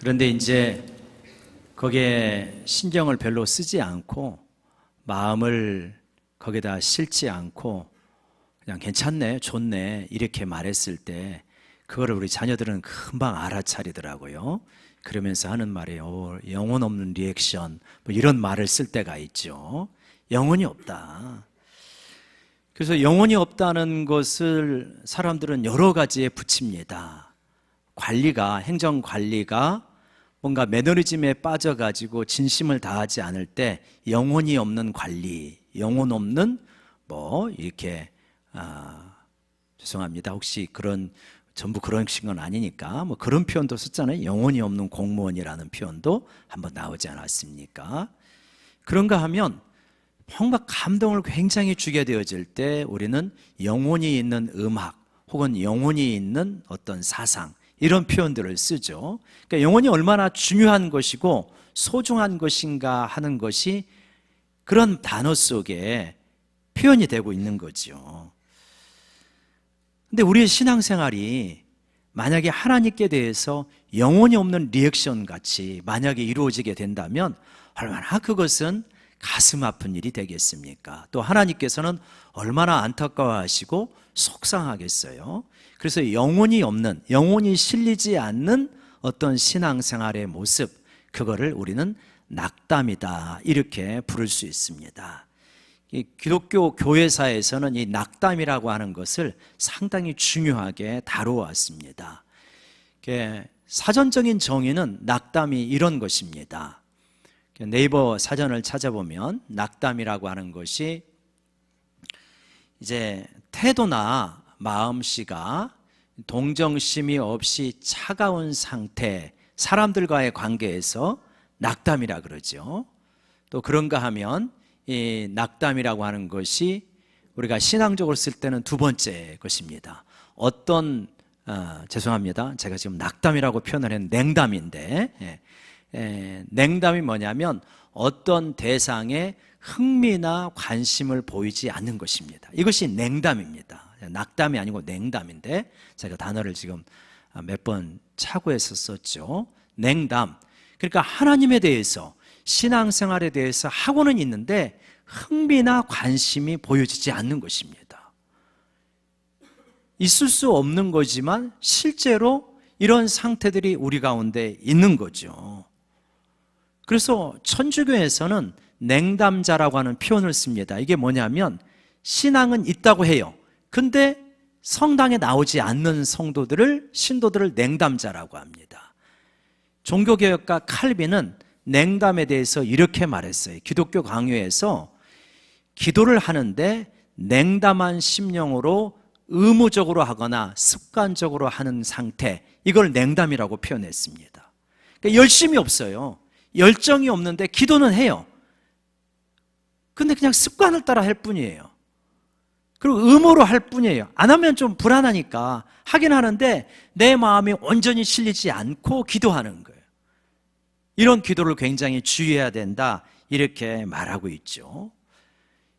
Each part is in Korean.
그런데 이제 거기에 신경을 별로 쓰지 않고 마음을 거기다 싣지 않고 그냥 괜찮네, 좋네 이렇게 말했을 때 그거를 우리 자녀들은 금방 알아차리더라고요. 그러면서 하는 말이 영혼 없는 리액션 뭐 이런 말을 쓸 때가 있죠. 영혼이 없다. 그래서 영혼이 없다는 것을 사람들은 여러 가지에 붙입니다. 관리가, 행정관리가 뭔가 매너리즘에 빠져가지고 진심을 다하지 않을 때 영혼이 없는 관리, 영혼 없는 뭐 이렇게 죄송합니다. 혹시 전부 그런 건 아니니까 뭐 그런 표현도 썼잖아요. 영혼이 없는 공무원이라는 표현도 한번 나오지 않았습니까? 그런가 하면 정말 감동을 굉장히 주게 되어질 때 우리는 영혼이 있는 음악 혹은 영혼이 있는 어떤 사상 이런 표현들을 쓰죠. 그러니까 영혼이 얼마나 중요한 것이고 소중한 것인가 하는 것이 그런 단어 속에 표현이 되고 있는 거죠. 근데 우리의 신앙생활이 만약에 하나님께 대해서 영혼이 없는 리액션 같이 만약에 이루어지게 된다면 얼마나 그것은 가슴 아픈 일이 되겠습니까? 또 하나님께서는 얼마나 안타까워하시고 속상하겠어요. 그래서 영혼이 없는, 영혼이 실리지 않는 어떤 신앙생활의 모습, 그거를 우리는 낙담이다 이렇게 부를 수 있습니다. 이 기독교 교회사에서는 이 낙담이라고 하는 것을 상당히 중요하게 다루어왔습니다. 사전적인 정의는 낙담이 이런 것입니다. 네이버 사전을 찾아보면 낙담이라고 하는 것이 이제 태도나 마음씨가 동정심이 없이 차가운 상태, 사람들과의 관계에서 낙담이라 그러죠. 또 그런가 하면 이 낙담이라고 하는 것이 우리가 신앙적으로 쓸 때는 두 번째 것입니다. 죄송합니다. 제가 지금 낙담이라고 표현을 했는데 냉담인데 냉담이 뭐냐면 어떤 대상에 흥미나 관심을 보이지 않는 것입니다. 이것이 냉담입니다. 낙담이 아니고 냉담인데 제가 단어를 지금 몇 번 착오해서 썼죠. 냉담. 그러니까 하나님에 대해서 신앙생활에 대해서 하고는 있는데 흥미나 관심이 보여지지 않는 것입니다. 있을 수 없는 거지만 실제로 이런 상태들이 우리 가운데 있는 거죠. 그래서 천주교에서는 냉담자라고 하는 표현을 씁니다. 이게 뭐냐면 신앙은 있다고 해요. 근데 성당에 나오지 않는 신도들을 냉담자라고 합니다. 종교개혁가 칼빈은 냉담에 대해서 이렇게 말했어요. 기독교 강요에서 기도를 하는데 냉담한 심령으로 의무적으로 하거나 습관적으로 하는 상태, 이걸 냉담이라고 표현했습니다. 그러니까 열심이 없어요. 열정이 없는데 기도는 해요. 근데 그냥 습관을 따라 할 뿐이에요. 그리고 의무로 할 뿐이에요. 안 하면 좀 불안하니까 하긴 하는데 내 마음이 온전히 실리지 않고 기도하는 거예요. 이런 기도를 굉장히 주의해야 된다 이렇게 말하고 있죠.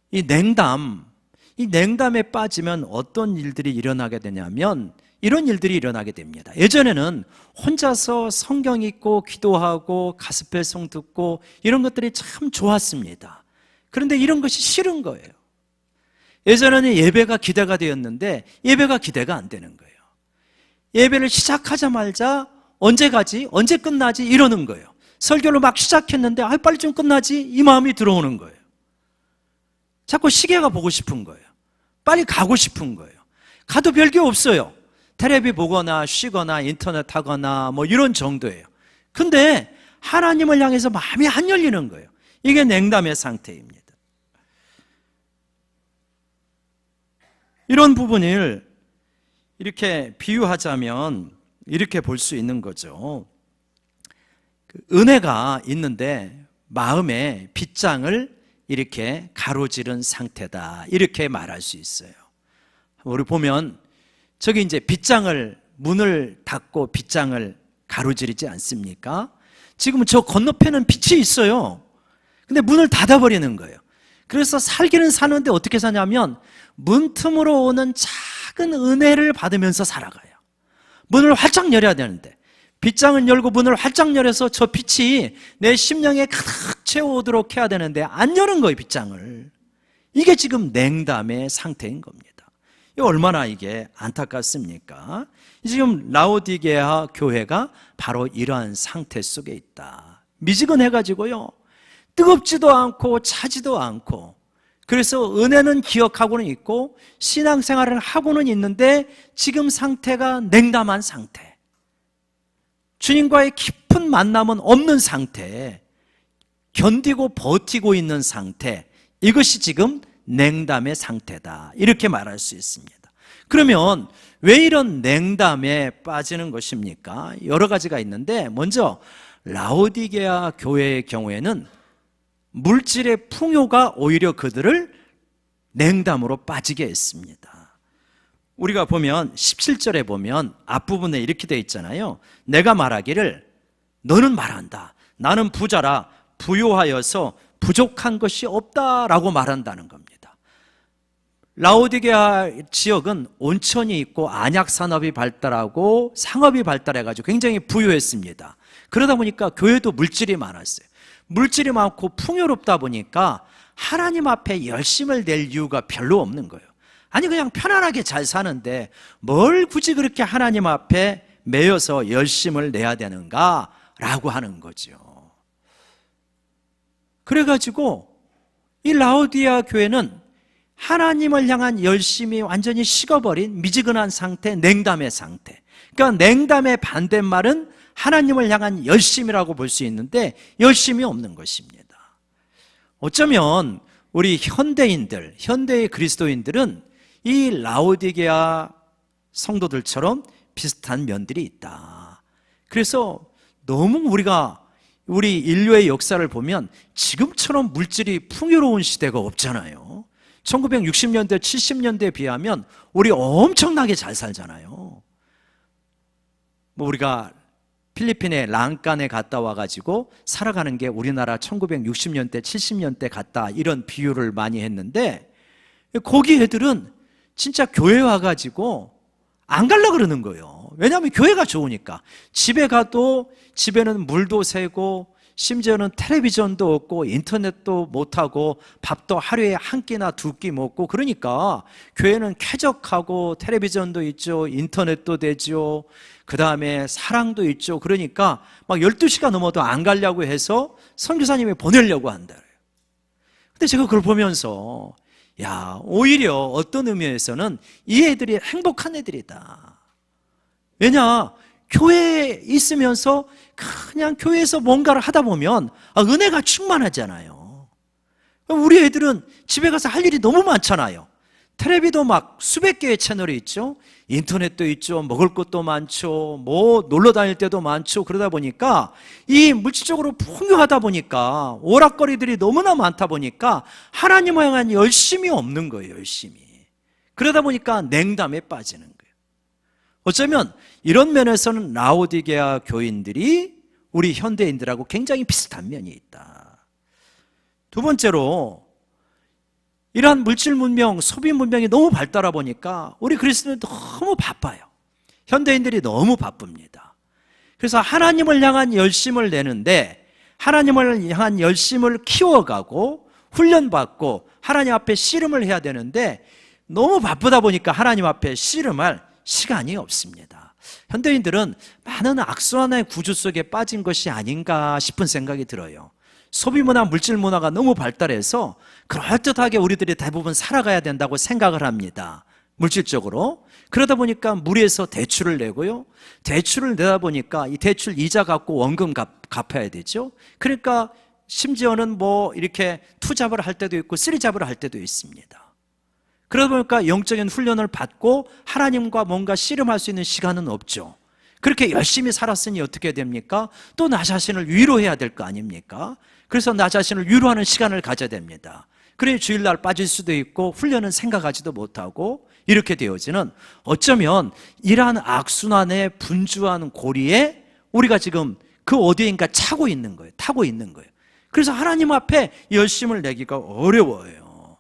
이 냉담에 빠지면 어떤 일들이 일어나게 되냐면 이런 일들이 일어나게 됩니다. 예전에는 혼자서 성경 읽고 기도하고 가스펠송 듣고 이런 것들이 참 좋았습니다. 그런데 이런 것이 싫은 거예요. 예전에는 예배가 기대가 되었는데 예배가 기대가 안 되는 거예요. 예배를 시작하자마자 언제 가지? 언제 끝나지? 이러는 거예요. 설교를 막 시작했는데 빨리 좀 끝나지? 이 마음이 들어오는 거예요. 자꾸 시계가 보고 싶은 거예요. 빨리 가고 싶은 거예요. 가도 별게 없어요. 텔레비 보거나 쉬거나 인터넷 하거나 뭐 이런 정도예요. 근데 하나님을 향해서 마음이 안 열리는 거예요. 이게 냉담의 상태입니다. 이런 부분을 이렇게 비유하자면 이렇게 볼 수 있는 거죠. 은혜가 있는데 마음에 빗장을 이렇게 가로지른 상태다 이렇게 말할 수 있어요. 우리 보면 저기 이제 문을 닫고 빗장을 가로지르지 않습니까? 지금 저 건너편은 빛이 있어요. 근데 문을 닫아버리는 거예요. 그래서 살기는 사는데 어떻게 사냐면 문틈으로 오는 작은 은혜를 받으면서 살아가요. 문을 활짝 열어야 되는데 빗장을 열고 문을 활짝 열어서 저 빛이 내 심령에 가득 채워오도록 해야 되는데 안 여는 거예요, 빗장을. 이게 지금 냉담의 상태인 겁니다. 얼마나 이게 안타깝습니까? 지금 라오디게아 교회가 바로 이러한 상태 속에 있다. 미지근해가지고요, 뜨겁지도 않고 차지도 않고, 그래서 은혜는 기억하고는 있고 신앙생활을 하고는 있는데 지금 상태가 냉담한 상태, 주님과의 깊은 만남은 없는 상태, 견디고 버티고 있는 상태, 이것이 지금 냉담의 상태다, 이렇게 말할 수 있습니다. 그러면 왜 이런 냉담에 빠지는 것입니까? 여러 가지가 있는데, 먼저 라오디게아 교회의 경우에는 물질의 풍요가 오히려 그들을 냉담으로 빠지게 했습니다. 우리가 보면 17절에 보면 앞부분에 이렇게 되어 있잖아요. 내가 말하기를 너는 말한다. 나는 부자라 부요하여서 부족한 것이 없다라고 말한다는 겁니다. 라오디게아 지역은 온천이 있고 안약 산업이 발달하고 상업이 발달해가지고 굉장히 부유했습니다. 그러다 보니까 교회도 물질이 많았어요. 물질이 많고 풍요롭다 보니까 하나님 앞에 열심을 낼 이유가 별로 없는 거예요. 아니, 그냥 편안하게 잘 사는데 뭘 굳이 그렇게 하나님 앞에 매여서 열심을 내야 되는가 라고 하는 거죠. 그래가지고 이 라오디게아 교회는 하나님을 향한 열심이 완전히 식어버린 미지근한 상태, 냉담의 상태. 그러니까 냉담의 반대말은 하나님을 향한 열심이라고 볼 수 있는데 열심이 없는 것입니다. 어쩌면 우리 현대인들, 현대의 그리스도인들은 이 라오디게아 성도들처럼 비슷한 면들이 있다. 그래서 너무 우리 인류의 역사를 보면 지금처럼 물질이 풍요로운 시대가 없잖아요. 1960년대, 70년대에 비하면 우리 엄청나게 잘 살잖아요. 우리가 필리핀의 랑칸에 갔다 와가지고 살아가는 게 우리나라 1960년대, 70년대 같다, 이런 비유를 많이 했는데, 거기 애들은 진짜 교회 와가지고 안 가려고 그러는 거예요. 왜냐하면 교회가 좋으니까. 집에 가도 집에는 물도 새고 심지어는 텔레비전도 없고 인터넷도 못하고 밥도 하루에 한 끼나 두 끼 먹고, 그러니까 교회는 쾌적하고 텔레비전도 있죠, 인터넷도 되죠, 그 다음에 사랑도 있죠. 그러니까 막 12시가 넘어도 안 가려고 해서 선교사님이 보내려고 한다. 근데 제가 그걸 보면서 오히려 어떤 의미에서는 이 애들이 행복한 애들이다. 왜냐? 교회에 있으면서 그냥 교회에서 뭔가를 하다 보면 은혜가 충만하잖아요. 우리 애들은 집에 가서 할 일이 너무 많잖아요. 텔레비도 막 수백 개의 채널이 있죠. 인터넷도 있죠. 먹을 것도 많죠. 놀러 다닐 때도 많죠. 그러다 보니까 이 물질적으로 풍요하다 보니까 오락거리들이 너무나 많다 보니까 하나님을 향한 열심이 없는 거예요. 열심이. 그러다 보니까 냉담에 빠지는 거예요. 어쩌면 이런 면에서는 라오디게아 교인들이 우리 현대인들하고 굉장히 비슷한 면이 있다. 두 번째로, 이러한 물질 문명, 소비 문명이 너무 발달하다 보니까 우리 그리스도인들 너무 바빠요. 현대인들이 너무 바쁩니다. 그래서 하나님을 향한 열심을 내는데, 하나님을 향한 열심을 키워가고 훈련받고 하나님 앞에 씨름을 해야 되는데 너무 바쁘다 보니까 하나님 앞에 씨름할 시간이 없습니다. 현대인들은 많은 악순환의 구조 속에 빠진 것이 아닌가 싶은 생각이 들어요. 소비문화, 물질문화가 너무 발달해서 그럴듯하게 우리들이 대부분 살아가야 된다고 생각을 합니다. 물질적으로. 그러다 보니까 무리해서 대출을 내고요, 대출을 내다 보니까 이 대출 이자 갚고 원금 갚아야 되죠. 그러니까 심지어는 이렇게 투잡을 할 때도 있고 쓰리잡을 할 때도 있습니다. 그러다 보니까 영적인 훈련을 받고 하나님과 뭔가 씨름할 수 있는 시간은 없죠. 그렇게 열심히 살았으니 어떻게 됩니까? 또 나 자신을 위로해야 될 거 아닙니까? 그래서 나 자신을 위로하는 시간을 가져야 됩니다. 그래 주일날 빠질 수도 있고 훈련은 생각하지도 못하고 이렇게 되어지는, 어쩌면 이러한 악순환의 분주한 고리에 우리가 지금 그 어디인가 타고 있는 거예요. 그래서 하나님 앞에 열심을 내기가 어려워요.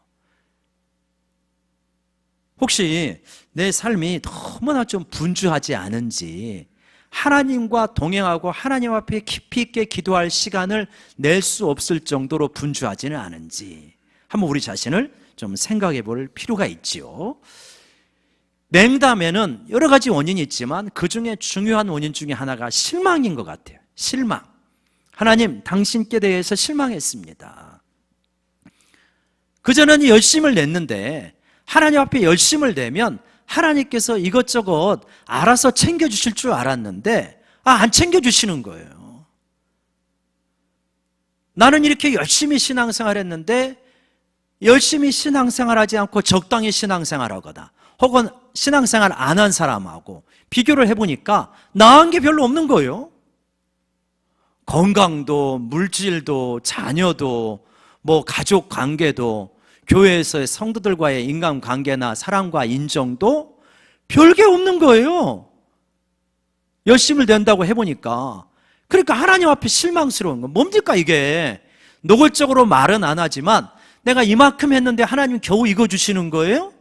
혹시 내 삶이 너무나 좀 분주하지 않은지, 하나님과 동행하고 하나님 앞에 깊이 있게 기도할 시간을 낼 수 없을 정도로 분주하지는 않은지 한번 우리 자신을 좀 생각해 볼 필요가 있지요. 냉담에는 여러 가지 원인이 있지만 그 중에 중요한 원인 중에 하나가 실망인 것 같아요. 실망. 하나님, 당신께 대해서 실망했습니다. 그전에는 열심을 냈는데 하나님 앞에 열심을 내면 하나님께서 이것저것 알아서 챙겨주실 줄 알았는데 안 챙겨주시는 거예요. 나는 이렇게 열심히 신앙생활 했는데 열심히 신앙생활하지 않고 적당히 신앙생활하거나 혹은 신앙생활 안 한 사람하고 비교를 해보니까 나은 게 별로 없는 거예요. 건강도 물질도 자녀도 뭐 가족 관계도 교회에서의 성도들과의 인간관계나 사랑과 인정도 별게 없는 거예요. 열심을 낸다고 해보니까. 그러니까 하나님 앞에 실망스러운 건 뭡니까 이게? 노골적으로 말은 안 하지만 내가 이만큼 했는데 하나님 겨우 이거 주시는 거예요?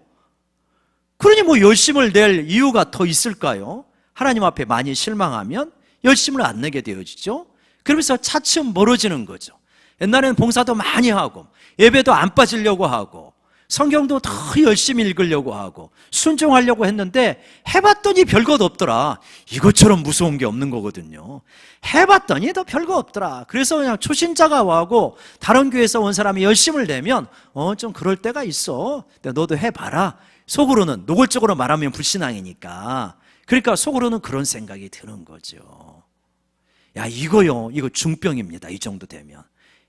그러니 뭐 열심을 낼 이유가 더 있을까요? 하나님 앞에 많이 실망하면 열심을 안 내게 되어지죠. 그러면서 차츰 멀어지는 거죠. 옛날에는 봉사도 많이 하고 예배도 안 빠지려고 하고 성경도 더 열심히 읽으려고 하고 순종하려고 했는데 해봤더니 별것 없더라. 이것처럼 무서운 게 없는 거거든요. 해봤더니 더 별거 없더라. 그래서 그냥 초신자가 와고 다른 교회에서 온 사람이 열심을 내면 좀 그럴 때가 있어. 너도 해봐라. 속으로는 노골적으로 말하면 불신앙이니까. 그러니까 속으로는 그런 생각이 드는 거죠. 야 이거 중병입니다. 이 정도 되면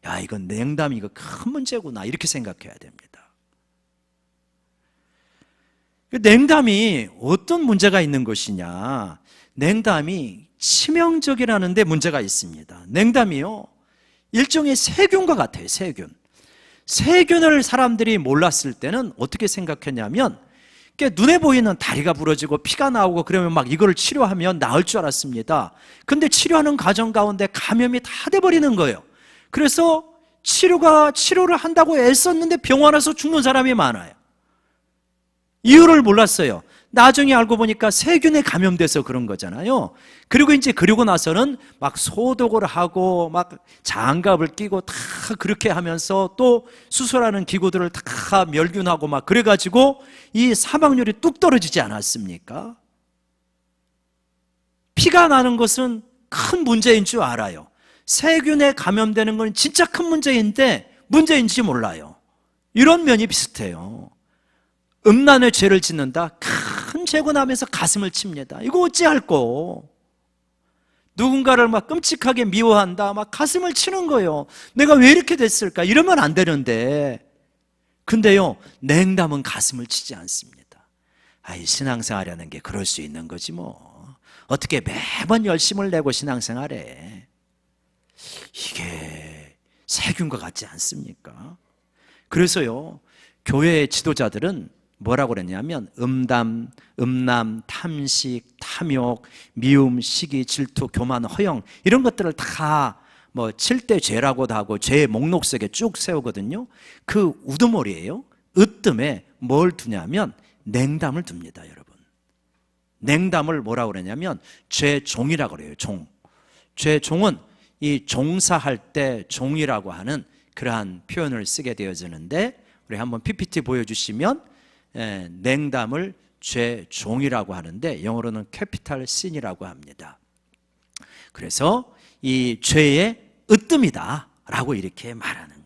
야 이건 냉담이 이거 큰 문제구나 이렇게 생각해야 됩니다. 냉담이 어떤 문제가 있는 것이냐? 냉담이 치명적이라는 데 문제가 있습니다. 냉담이요 일종의 세균과 같아요. 세균을 사람들이 몰랐을 때는 어떻게 생각했냐면 눈에 보이는 다리가 부러지고 피가 나오고 그러면 막 이걸 치료하면 나을 줄 알았습니다. 근데 치료하는 과정 가운데 감염이 다 돼버리는 거예요. 그래서 치료를 한다고 애썼는데 병원 와서 죽는 사람이 많아요. 이유를 몰랐어요. 나중에 알고 보니까 세균에 감염돼서 그런 거잖아요. 그리고 나서는 막 소독을 하고 막 장갑을 끼고 다 그렇게 하면서 또 수술하는 기구들을 다 멸균하고 막 그래가지고 이 사망률이 뚝 떨어지지 않았습니까? 피가 나는 것은 큰 문제인 줄 알아요. 세균에 감염되는 건 진짜 큰 문제인데 문제인지 몰라요. 이런 면이 비슷해요. 음란의 죄를 짓는다. 큰 죄고 나면서 가슴을 칩니다. 이거 어찌할꼬? 누군가를 막 끔찍하게 미워한다. 막 가슴을 치는 거예요. 내가 왜 이렇게 됐을까? 이러면 안 되는데. 근데요, 냉담은 가슴을 치지 않습니다. 신앙생활이라는 게 그럴 수 있는 거지 뭐. 어떻게 매번 열심을 내고 신앙생활해? 이게 세균과 같지 않습니까? 그래서요, 교회의 지도자들은 뭐라고 그랬냐면 음남, 탐식, 탐욕, 미움, 시기, 질투, 교만, 허영 이런 것들을 다 7대 죄라고도 하고 죄의 목록 속에 쭉 세우거든요. 그 우두머리예요. 으뜸에 뭘 두냐면 냉담을 둡니다. 여러분, 냉담을 뭐라고 그러냐면 죄종이라고 그래요. 죄종은 이 종사할 때 종이라고 하는 그러한 표현을 쓰게 되어지는데, 우리 한번 PPT 보여주시면 냉담을 죄종이라고 하는데 영어로는 캐피탈 신이라고 합니다. 그래서 이 죄의 으뜸이다 라고 이렇게 말하는 거예요.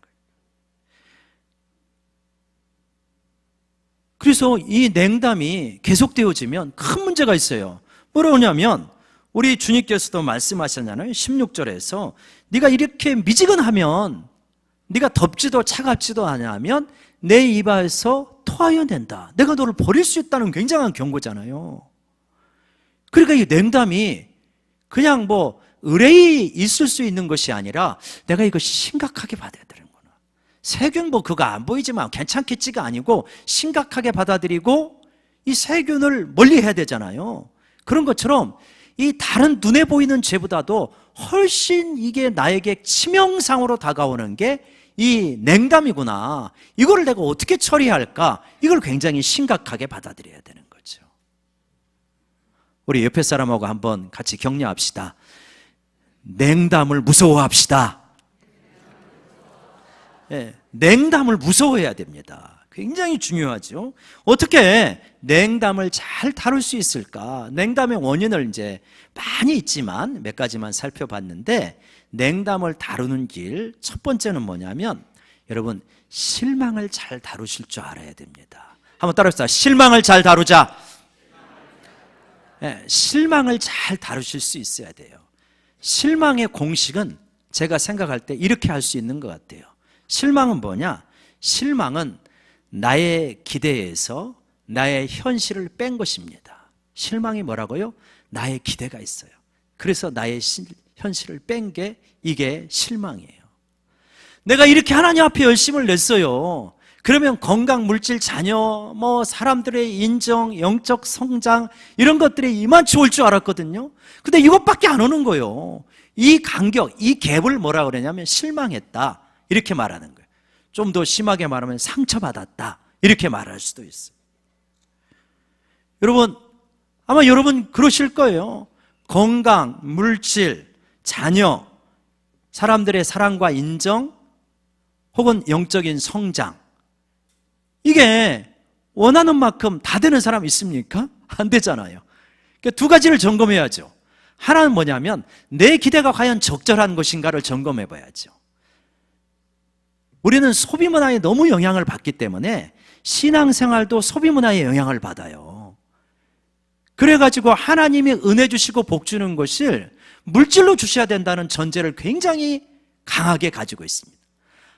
그래서 이 냉담이 계속되어지면 큰 문제가 있어요. 뭐라고 하냐면 우리 주님께서도 말씀하셨잖아요. 16절에서 네가 이렇게 미지근하면, 네가 덥지도 차갑지도 않으면 내 입에서 토하여 낸다. 내가 너를 버릴 수 있다는 굉장한 경고잖아요. 그러니까 이 냉담이 그냥 의뢰이 있을 수 있는 것이 아니라 내가 이거 심각하게 받아야 되는구나. 세균 그거 안 보이지만 괜찮겠지가 아니고 심각하게 받아들이고 이 세균을 멀리해야 되잖아요. 그런 것처럼 이 다른 눈에 보이는 죄보다도 훨씬 이게 나에게 치명상으로 다가오는 게 이 냉담이구나. 이거를 내가 어떻게 처리할까? 이걸 굉장히 심각하게 받아들여야 되는 거죠. 우리 옆에 사람하고 한번 같이 격려합시다. 냉담을 무서워합시다. 네, 냉담을 무서워해야 됩니다. 굉장히 중요하죠. 어떻게 냉담을 잘 다룰 수 있을까? 냉담의 원인을 이제 많이 있지만 몇 가지만 살펴봤는데, 냉담을 다루는 길 첫 번째는 뭐냐면, 여러분 실망을 잘 다루실 줄 알아야 됩니다. 한번 따라합시다. 실망을 잘 다루자. 네, 실망을 잘 다루실 수 있어야 돼요. 실망의 공식은 제가 생각할 때 이렇게 할 수 있는 것 같아요. 실망은 뭐냐? 실망은 나의 기대에서 나의 현실을 뺀 것입니다. 실망이 뭐라고요? 나의 기대가 있어요. 그래서 나의 현실을 뺀 게 이게 실망이에요. 내가 이렇게 하나님 앞에 열심을 냈어요. 그러면 건강, 물질, 자녀, 사람들의 인정, 영적 성장 이런 것들이 이만치 올 줄 알았거든요. 근데 이것밖에 안 오는 거예요. 이 간격, 이 갭을 뭐라 그러냐면 실망했다 이렇게 말하는 거예요. 좀 더 심하게 말하면 상처받았다 이렇게 말할 수도 있어요. 여러분 아마 여러분 그러실 거예요. 건강, 물질, 자녀, 사람들의 사랑과 인정 혹은 영적인 성장, 이게 원하는 만큼 다 되는 사람 있습니까? 안 되잖아요. 그러니까 두 가지를 점검해야죠. 하나는 뭐냐면 내 기대가 과연 적절한 것인가를 점검해 봐야죠. 우리는 소비문화에 너무 영향을 받기 때문에 신앙생활도 소비문화에 영향을 받아요. 그래가지고 하나님이 은혜 주시고 복 주는 것을 물질로 주셔야 된다는 전제를 굉장히 강하게 가지고 있습니다.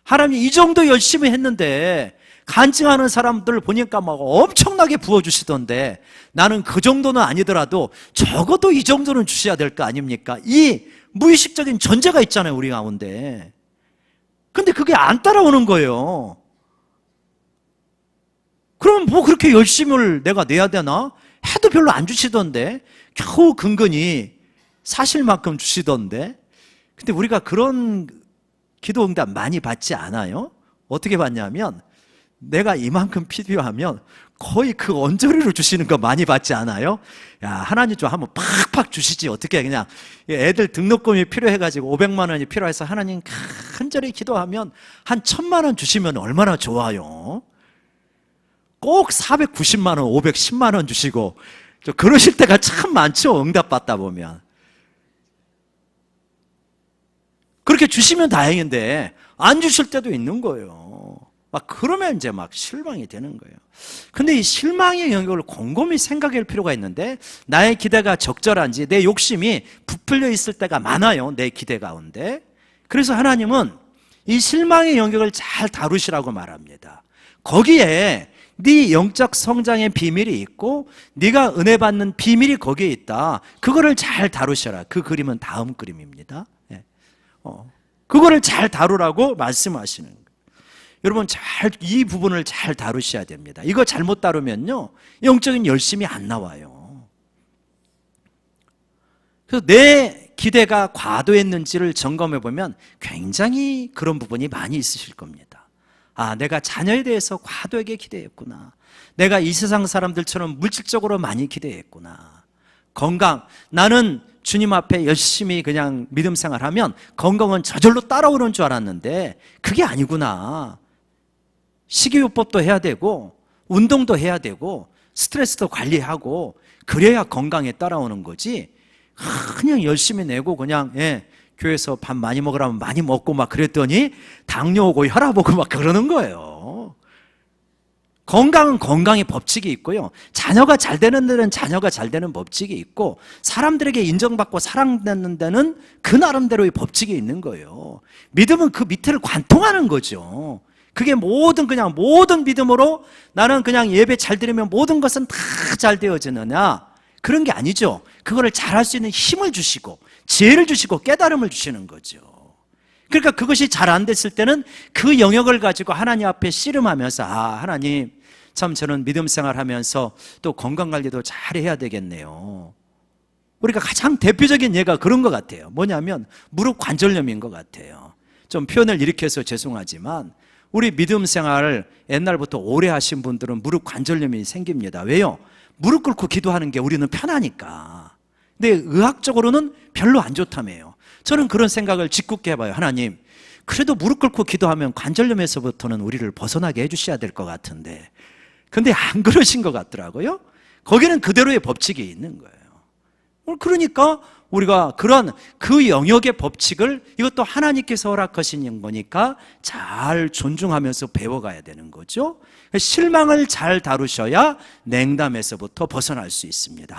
하나님이 이 정도 열심히 했는데 간증하는 사람들 보니까 막 엄청나게 부어주시던데 나는 그 정도는 아니더라도 적어도 이 정도는 주셔야 될 거 아닙니까? 이 무의식적인 전제가 있잖아요, 우리 가운데. 근데 그게 안 따라오는 거예요. 그럼 뭐 그렇게 열심을 내가 내야 되나? 해도 별로 안 주시던데 겨우 근근히 사실만큼 주시던데. 근데 우리가 그런 기도 응답 많이 받지 않아요? 어떻게 받냐면 내가 이만큼 필요하면 거의 그 언저리로 주시는 거 많이 받지 않아요? 야, 하나님 좀 한번 팍팍 주시지. 어떻게 그냥 애들 등록금이 필요해가지고 500만 원이 필요해서 하나님 간절히 기도하면 한 1000만 원 주시면 얼마나 좋아요. 꼭 490만 원, 510만 원 주시고 그러실 때가 참 많죠. 응답 받다 보면. 그렇게 주시면 다행인데 안 주실 때도 있는 거예요. 막 그러면 이제 막 실망이 되는 거예요. 근데 이 실망의 영역을 곰곰이 생각할 필요가 있는데, 나의 기대가 적절한지, 내 욕심이 부풀려 있을 때가 많아요, 내 기대 가운데. 그래서 하나님은 이 실망의 영역을 잘 다루시라고 말합니다. 거기에 네 영적 성장의 비밀이 있고 네가 은혜 받는 비밀이 거기에 있다. 그거를 잘 다루셔라. 그 그림은 다음 그림입니다. 그거를 잘 다루라고 말씀하시는 거예요. 여러분 이 부분을 잘 다루셔야 됩니다. 이거 잘못 다루면요 영적인 열심이 안 나와요. 그래서 내 기대가 과도했는지를 점검해 보면 굉장히 그런 부분이 많이 있으실 겁니다. 아, 내가 자녀에 대해서 과도하게 기대했구나. 내가 이 세상 사람들처럼 물질적으로 많이 기대했구나. 건강, 나는 주님 앞에 열심히 그냥 믿음 생활하면 건강은 저절로 따라오는 줄 알았는데 그게 아니구나. 식이요법도 해야 되고 운동도 해야 되고 스트레스도 관리하고 그래야 건강에 따라오는 거지. 그냥 열심히 내고 그냥 교회에서 밥 많이 먹으라면 많이 먹고 막 그랬더니 당뇨 오고 혈압 오고 막 그러는 거예요. 건강은 건강의 법칙이 있고요. 자녀가 잘 되는 데는 자녀가 잘 되는 법칙이 있고 사람들에게 인정받고 사랑받는 데는 그 나름대로의 법칙이 있는 거예요. 믿음은 그 밑에를 관통하는 거죠. 그게 모든 믿음으로 나는 그냥 예배 잘 드리면 모든 것은 다 잘 되어지느냐? 그런 게 아니죠. 그거를 잘할 수 있는 힘을 주시고 지혜를 주시고 깨달음을 주시는 거죠. 그러니까 그것이 잘 안 됐을 때는 그 영역을 가지고 하나님 앞에 씨름하면서 하나님 참 저는 믿음 생활하면서 또 건강관리도 잘 해야 되겠네요. 우리가 가장 대표적인 예가 그런 것 같아요. 뭐냐면 무릎 관절염인 것 같아요. 좀 표현을 이렇게 해서 죄송하지만 우리 믿음 생활을 옛날부터 오래 하신 분들은 무릎 관절염이 생깁니다. 왜요? 무릎 꿇고 기도하는 게 우리는 편하니까. 근데 의학적으로는 별로 안 좋다며요. 저는 그런 생각을 짓궂게 해봐요. 하나님, 그래도 무릎 꿇고 기도하면 관절염에서부터는 우리를 벗어나게 해주셔야 될 것 같은데, 근데 안 그러신 것 같더라고요. 거기는 그대로의 법칙이 있는 거예요. 그러니까 우리가 그런 그 영역의 법칙을, 이것도 하나님께서 허락하신 거니까 잘 존중하면서 배워가야 되는 거죠. 실망을 잘 다루셔야 냉담에서부터 벗어날 수 있습니다.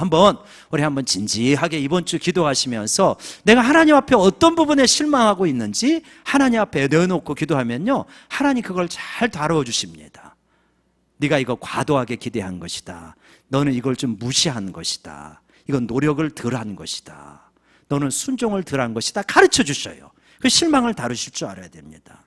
우리 한번 진지하게 이번 주 기도하시면서 내가 하나님 앞에 어떤 부분에 실망하고 있는지 하나님 앞에 내어놓고 기도하면요, 하나님 그걸 잘 다루어 주십니다. 네가 이거 과도하게 기대한 것이다. 너는 이걸 좀 무시한 것이다. 이건 노력을 덜 한 것이다. 너는 순종을 덜 한 것이다. 가르쳐 주셔요. 그 실망을 다루실 줄 알아야 됩니다.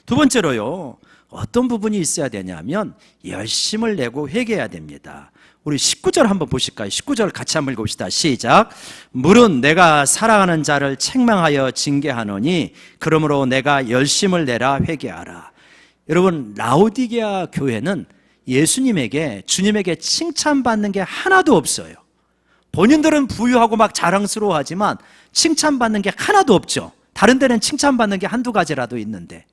두 번째로요, 어떤 부분이 있어야 되냐면 열심을 내고 회개해야 됩니다. 우리 19절 한번 보실까요? 19절 같이 한번 읽읍시다. 시작. 물은 내가 사랑하는 자를 책망하여 징계하노니 그러므로 내가 열심을 내라 회개하라. 여러분, 라오디게아 교회는 예수님에게, 주님에게 칭찬받는 게 하나도 없어요. 본인들은 부유하고 막 자랑스러워하지만 칭찬받는 게 하나도 없죠. 다른 데는 칭찬받는 게 한두 가지라도 있는데,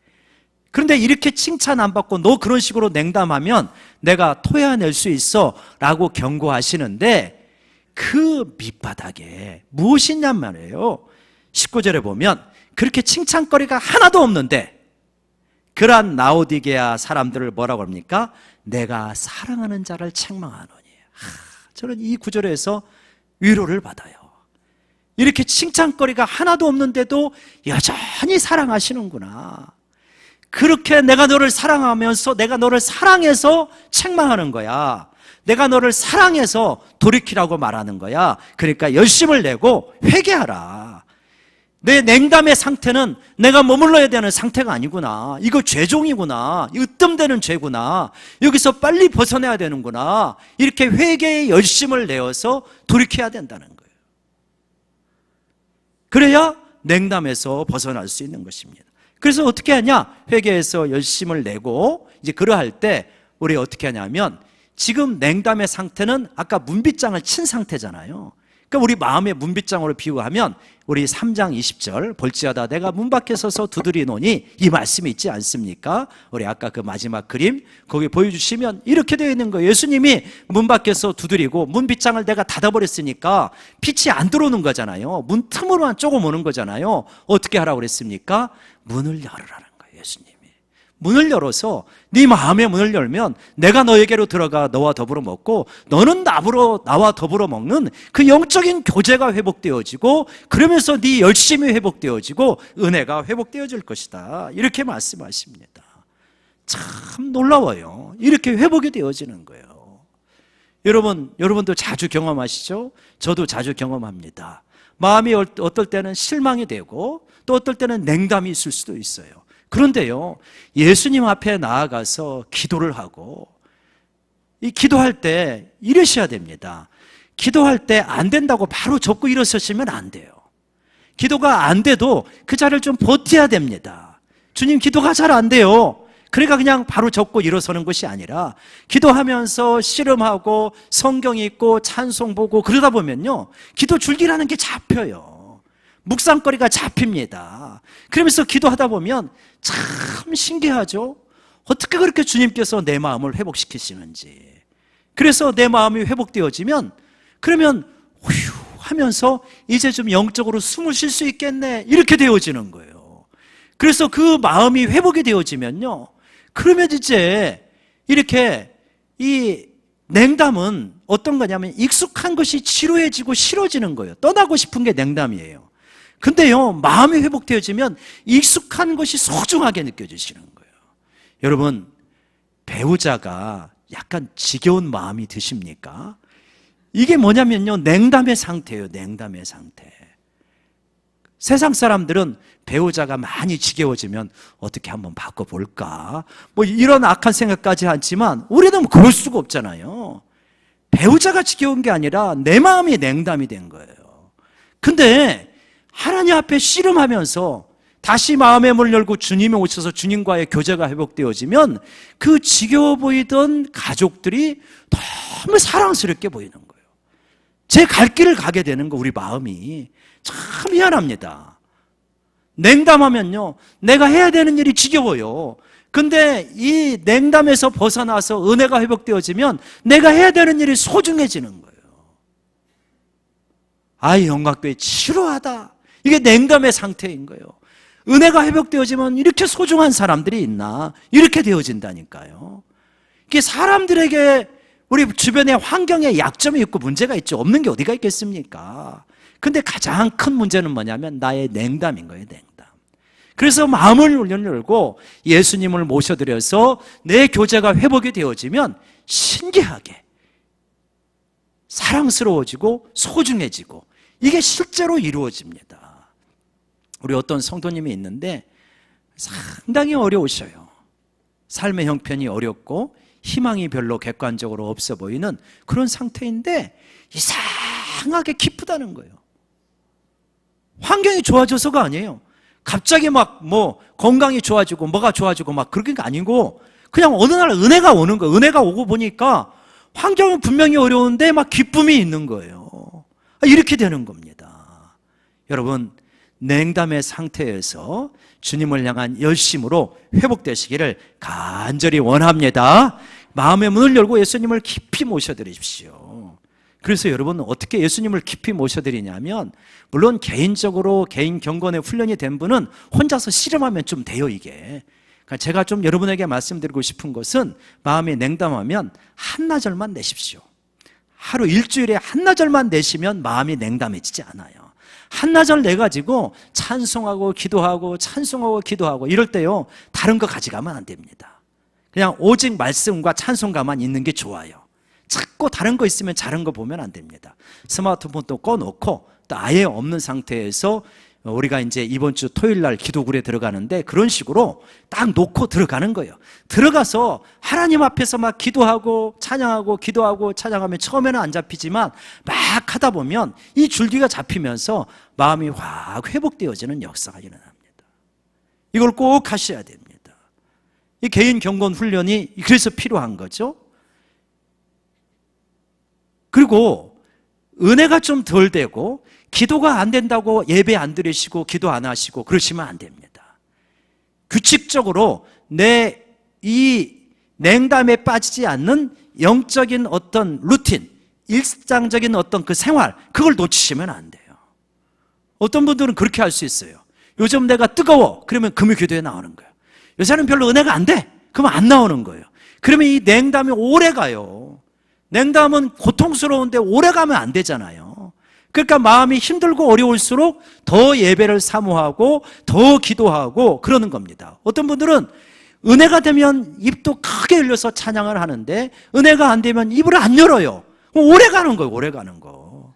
그런데 이렇게 칭찬 안 받고 너 그런 식으로 냉담하면 내가 토해낼 수 있어 라고 경고하시는데, 그 밑바닥에 무엇이 있냔 말이에요. 19절에 보면 그렇게 칭찬거리가 하나도 없는데 그러한 라오디게아 사람들을 뭐라고 합니까? 내가 사랑하는 자를 책망하노니. 저는 이 구절에서 위로를 받아요. 이렇게 칭찬거리가 하나도 없는데도 여전히 사랑하시는구나. 그렇게 내가 너를 사랑하면서 내가 너를 사랑해서 책망하는 거야. 내가 너를 사랑해서 돌이키라고 말하는 거야. 그러니까 열심을 내고 회개하라. 내 냉담의 상태는 내가 머물러야 되는 상태가 아니구나. 이거 죄종이구나. 으뜸되는 죄구나. 여기서 빨리 벗어나야 되는구나. 이렇게 회개의 열심을 내어서 돌이켜야 된다는 거예요. 그래야 냉담에서 벗어날 수 있는 것입니다. 그래서 어떻게 하냐? 회개에서 열심을 내고, 이제 그러할 때 우리 어떻게 하냐면, 지금 냉담의 상태는 아까 문빗장을 친 상태잖아요. 그러니까 우리 마음의 문빗장으로 비유하면 우리 3장 20절 볼지어다 내가 문 밖에 서서 두드리노니, 이 말씀이 있지 않습니까? 우리 아까 그 마지막 그림 거기 보여주시면 이렇게 되어 있는 거예요. 예수님이 문 밖에서 두드리고 문빗장을 내가 닫아버렸으니까 빛이 안 들어오는 거잖아요. 문 틈으로만 조금 오는 거잖아요. 어떻게 하라고 그랬습니까? 문을 열으라는 거예요. 예수님이 문을 열어서, 네 마음의 문을 열면 내가 너에게로 들어가 너와 더불어 먹고 너는 나와 더불어 먹는 그 영적인 교제가 회복되어지고, 그러면서 네 열심이 회복되어지고 은혜가 회복되어질 것이다. 이렇게 말씀하십니다. 참 놀라워요. 이렇게 회복이 되어지는 거예요. 여러분도 자주 경험하시죠? 저도 자주 경험합니다. 마음이 어떨 때는 실망이 되고 또 어떨 때는 냉담이 있을 수도 있어요. 그런데요, 예수님 앞에 나아가서 기도를 하고, 이 기도할 때 이러셔야 됩니다. 기도할 때 안 된다고 바로 접고 일어서시면 안 돼요. 기도가 안 돼도 그 자리를 좀 버텨야 됩니다. 주님, 기도가 잘 안 돼요. 그러니까 그냥 바로 접고 일어서는 것이 아니라 기도하면서 씨름하고 성경 읽고 찬송 보고 그러다 보면요, 기도 줄기라는 게 잡혀요. 묵상거리가 잡힙니다. 그러면서 기도하다 보면 참 신기하죠? 어떻게 그렇게 주님께서 내 마음을 회복시키시는지. 그래서 내 마음이 회복되어지면, 그러면 휴 하면서 이제 좀 영적으로 숨을 쉴 수 있겠네, 이렇게 되어지는 거예요. 그래서 그 마음이 회복이 되어지면요, 그러면 이제 이렇게 이 냉담은 어떤 거냐면 익숙한 것이 지루해지고 싫어지는 거예요. 떠나고 싶은 게 냉담이에요. 근데요, 마음이 회복되어지면 익숙한 것이 소중하게 느껴지시는 거예요. 여러분, 배우자가 약간 지겨운 마음이 드십니까? 이게 뭐냐면요, 냉담의 상태예요. 냉담의 상태. 세상 사람들은 배우자가 많이 지겨워지면 어떻게 한번 바꿔볼까, 뭐 이런 악한 생각까지 하지만 우리는 그럴 수가 없잖아요. 배우자가 지겨운 게 아니라 내 마음이 냉담이 된 거예요. 근데 하나님 앞에 씨름하면서 다시 마음의 문을 열고 주님이 오셔서 주님과의 교제가 회복되어지면 그 지겨워 보이던 가족들이 너무 사랑스럽게 보이는 거예요. 제 갈 길을 가게 되는 거, 우리 마음이. 참 미안합니다. 냉담하면요, 내가 해야 되는 일이 지겨워요. 근데 이 냉담에서 벗어나서 은혜가 회복되어지면 내가 해야 되는 일이 소중해지는 거예요. 아이, 영광교회 지루하다. 이게 냉담의 상태인 거예요. 은혜가 회복되어지면 이렇게 소중한 사람들이 있나? 이렇게 되어진다니까요. 이게 사람들에게 우리 주변에 환경에 약점이 있고 문제가 있죠. 없는 게 어디가 있겠습니까? 근데 가장 큰 문제는 뭐냐면 나의 냉담인 거예요, 냉담. 그래서 마음을 열고 예수님을 모셔드려서 내 교제가 회복이 되어지면 신기하게 사랑스러워지고 소중해지고 이게 실제로 이루어집니다. 우리 어떤 성도님이 있는데 상당히 어려우셔요. 삶의 형편이 어렵고 희망이 별로 객관적으로 없어 보이는 그런 상태인데 이상하게 기쁘다는 거예요. 환경이 좋아져서가 아니에요. 갑자기 막 건강이 좋아지고 뭐가 좋아지고 막 그런 게 아니고 그냥 어느 날 은혜가 오는 거예요. 은혜가 오고 보니까 환경은 분명히 어려운데 막 기쁨이 있는 거예요. 이렇게 되는 겁니다. 여러분, 냉담의 상태에서 주님을 향한 열심으로 회복되시기를 간절히 원합니다. 마음의 문을 열고 예수님을 깊이 모셔드리십시오. 그래서 여러분, 어떻게 예수님을 깊이 모셔드리냐면, 물론 개인적으로 개인 경건에 훈련이 된 분은 혼자서 씨름하면 좀 돼요, 이게. 그러니까 제가 좀 여러분에게 말씀드리고 싶은 것은, 마음이 냉담하면 한나절만 내십시오. 하루 일주일에 한나절만 내시면 마음이 냉담해지지 않아요. 한나절 내가지고 찬송하고 기도하고 찬송하고 기도하고 이럴 때요, 다른 거 가져가면 안 됩니다. 그냥 오직 말씀과 찬송가만 있는 게 좋아요. 자꾸 다른 거 있으면 다른 거 보면 안 됩니다. 스마트폰도 꺼놓고 또 아예 없는 상태에서 우리가 이제 이번 주 토요일 날 기도굴에 들어가는데 그런 식으로 딱 놓고 들어가는 거예요. 들어가서 하나님 앞에서 막 기도하고 찬양하고 기도하고 찬양하면 처음에는 안 잡히지만 막 하다 보면 이 줄기가 잡히면서 마음이 확 회복되어지는 역사가 일어납니다. 이걸 꼭 하셔야 됩니다. 이 개인 경건 훈련이 그래서 필요한 거죠. 그리고 은혜가 좀 덜 되고 기도가 안 된다고 예배 안 드리시고 기도 안 하시고 그러시면 안 됩니다. 규칙적으로 내 이 냉담에 빠지지 않는 영적인 어떤 루틴, 일상적인 어떤 그 생활, 그걸 놓치시면 안 돼요. 어떤 분들은 그렇게 할 수 있어요. 요즘 내가 뜨거워. 그러면 금요 기도에 나오는 거예요. 요새는 별로 은혜가 안 돼. 그러면 안 나오는 거예요. 그러면 이 냉담이 오래 가요. 냉담은 고통스러운데 오래 가면 안 되잖아요. 그러니까 마음이 힘들고 어려울수록 더 예배를 사모하고 더 기도하고 그러는 겁니다. 어떤 분들은 은혜가 되면 입도 크게 열려서 찬양을 하는데 은혜가 안 되면 입을 안 열어요. 오래 가는 거예요. 오래 가는 거.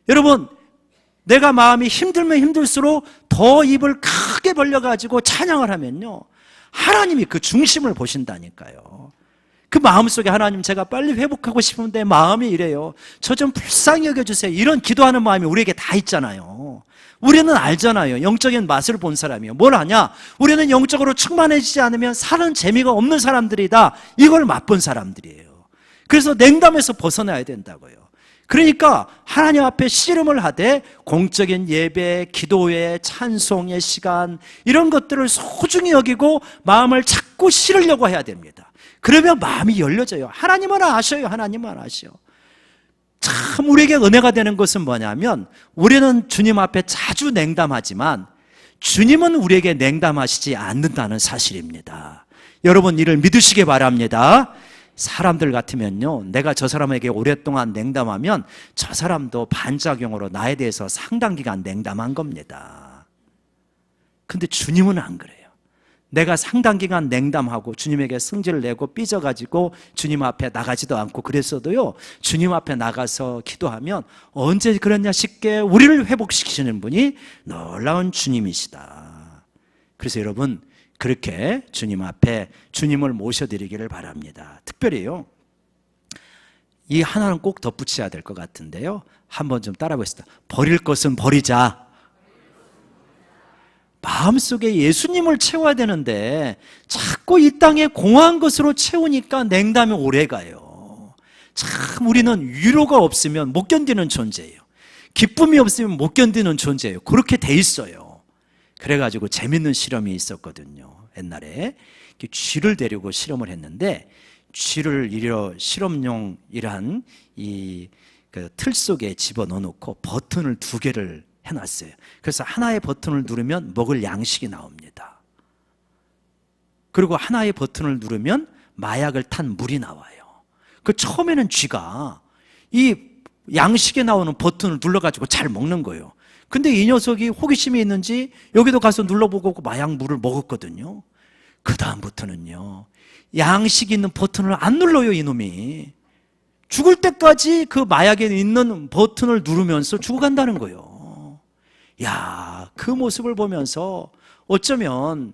여러분, 내가 마음이 힘들면 힘들수록 더 입을 크게 벌려가지고 찬양을 하면요, 하나님이 그 중심을 보신다니까요. 그 마음속에 하나님, 제가 빨리 회복하고 싶은데 마음이 이래요. 저 좀 불쌍히 여겨주세요. 이런 기도하는 마음이 우리에게 다 있잖아요. 우리는 알잖아요. 영적인 맛을 본 사람이에요. 뭘 하냐? 우리는 영적으로 충만해지지 않으면 사는 재미가 없는 사람들이다. 이걸 맛본 사람들이에요. 그래서 냉담에서 벗어나야 된다고요. 그러니까 하나님 앞에 씨름을 하되 공적인 예배, 기도회, 찬송의 시간, 이런 것들을 소중히 여기고 마음을 자꾸 실으려고 해야 됩니다. 그러면 마음이 열려져요. 하나님은 아셔요. 하나님은 아셔. 참 우리에게 은혜가 되는 것은 뭐냐면, 우리는 주님 앞에 자주 냉담하지만 주님은 우리에게 냉담하시지 않는다는 사실입니다. 여러분, 이를 믿으시기 바랍니다. 사람들 같으면요, 내가 저 사람에게 오랫동안 냉담하면 저 사람도 반작용으로 나에 대해서 상당 기간 냉담한 겁니다. 근데 주님은 안 그래요. 내가 상당 기간 냉담하고 주님에게 성질을 내고 삐져가지고 주님 앞에 나가지도 않고 그랬어도요, 주님 앞에 나가서 기도하면 언제 그랬냐 싶게 우리를 회복시키시는 분이 놀라운 주님이시다. 그래서 여러분, 그렇게 주님 앞에 주님을 모셔드리기를 바랍니다. 특별히요, 이 하나는 꼭 덧붙여야 될 것 같은데요, 한번 좀 따라 보겠습니다. 버릴 것은 버리자. 마음속에 예수님을 채워야 되는데 자꾸 이 땅에 공허한 것으로 채우니까 냉담이 오래가요. 참 우리는 위로가 없으면 못 견디는 존재예요. 기쁨이 없으면 못 견디는 존재예요. 그렇게 돼 있어요. 그래가지고 재밌는 실험이 있었거든요. 옛날에 쥐를 데리고 실험을 했는데, 쥐를 실험용이란 그 틀 속에 집어넣어 놓고 버튼을 2개를 해놨어요. 그래서 하나의 버튼을 누르면 먹을 양식이 나옵니다. 그리고 하나의 버튼을 누르면 마약을 탄 물이 나와요. 그 처음에는 쥐가 이 양식에 나오는 버튼을 눌러가지고 잘 먹는 거예요. 근데 이 녀석이 호기심이 있는지 여기도 가서 눌러보고 마약 물을 먹었거든요. 그 다음부터는요, 양식이 있는 버튼을 안 눌러요. 이놈이 죽을 때까지 그 마약에 있는 버튼을 누르면서 죽어간다는 거예요. 야, 그 모습을 보면서 어쩌면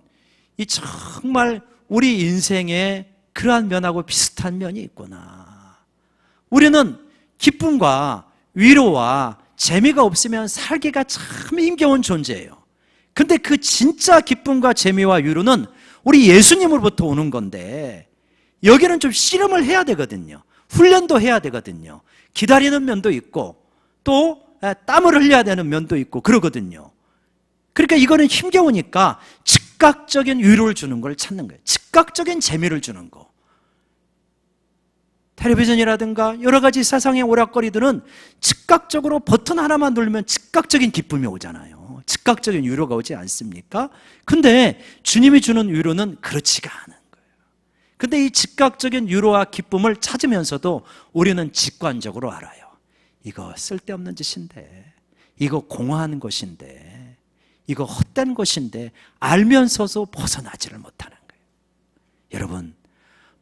이 정말 우리 인생에 그러한 면하고 비슷한 면이 있구나. 우리는 기쁨과 위로와 재미가 없으면 살기가 참 힘겨운 존재예요. 근데 그 진짜 기쁨과 재미와 위로는 우리 예수님으로부터 오는 건데, 여기는 좀 씨름을 해야 되거든요. 훈련도 해야 되거든요. 기다리는 면도 있고 또 땀을 흘려야 되는 면도 있고 그러거든요. 그러니까 이거는 힘겨우니까 즉각적인 위로를 주는 걸 찾는 거예요. 즉각적인 재미를 주는 거. 텔레비전이라든가 여러 가지 세상의 오락거리들은 즉각적으로 버튼 하나만 누르면 즉각적인 기쁨이 오잖아요. 즉각적인 위로가 오지 않습니까? 근데 주님이 주는 위로는 그렇지가 않은 거예요. 근데 이 즉각적인 위로와 기쁨을 찾으면서도 우리는 직관적으로 알아요. 이거 쓸데없는 짓인데, 이거 공허한 것인데, 이거 헛된 것인데 알면서도 벗어나지를 못하는 거예요. 여러분,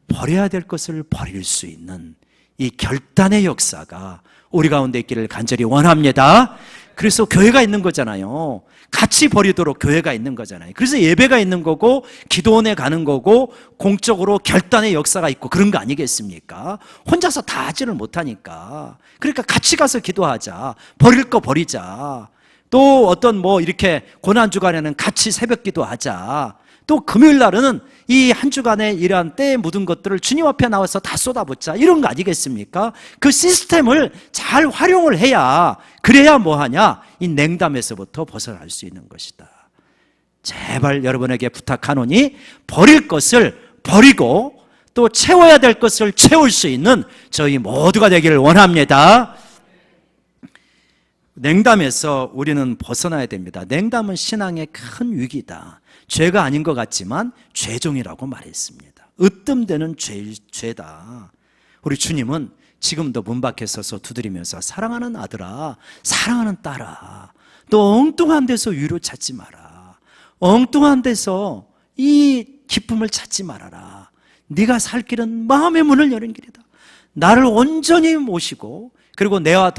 버려야 될 것을 버릴 수 있는 이 결단의 역사가 우리 가운데 있기를 간절히 원합니다. 그래서 교회가 있는 거잖아요. 같이 버리도록 교회가 있는 거잖아요. 그래서 예배가 있는 거고 기도원에 가는 거고 공적으로 결단의 역사가 있고 그런 거 아니겠습니까? 혼자서 다 하지를 못하니까. 그러니까 같이 가서 기도하자. 버릴 거 버리자. 또 어떤 이렇게 고난주간에는 같이 새벽 기도하자. 또 금요일 날은 이 한 주간에 이러한 때에 묻은 것들을 주님 앞에 나와서 다 쏟아붓자, 이런 거 아니겠습니까? 그 시스템을 잘 활용을 해야, 그래야 뭐하냐? 이 냉담에서부터 벗어날 수 있는 것이다. 제발 여러분에게 부탁하노니 버릴 것을 버리고 또 채워야 될 것을 채울 수 있는 저희 모두가 되기를 원합니다. 냉담에서 우리는 벗어나야 됩니다. 냉담은 신앙의 큰 위기다. 죄가 아닌 것 같지만 죄종이라고 말했습니다. 으뜸되는 죄다. 우리 주님은 지금도 문 밖에 서서 두드리면서 사랑하는 아들아, 사랑하는 딸아, 너 엉뚱한 데서 위로 찾지 마라. 엉뚱한 데서 이 기쁨을 찾지 말아라. 네가 살 길은 마음의 문을 여는 길이다. 나를 온전히 모시고 그리고 내가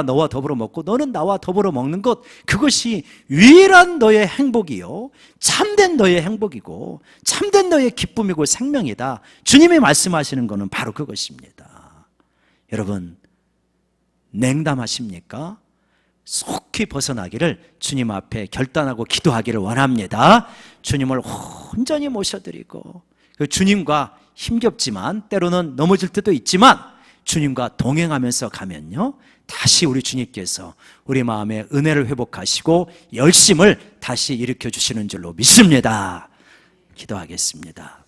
너와 더불어 먹고 너는 나와 더불어 먹는 것, 그것이 유일한 너의 행복이요, 참된 너의 행복이고 참된 너의 기쁨이고 생명이다. 주님이 말씀하시는 것은 바로 그것입니다. 여러분, 냉담하십니까? 속히 벗어나기를 주님 앞에 결단하고 기도하기를 원합니다. 주님을 온전히 모셔드리고 주님과 힘겹지만 때로는 넘어질 때도 있지만 주님과 동행하면서 가면요, 다시 우리 주님께서 우리 마음에 은혜를 회복하시고 열심을 다시 일으켜 주시는 줄로 믿습니다. 기도하겠습니다.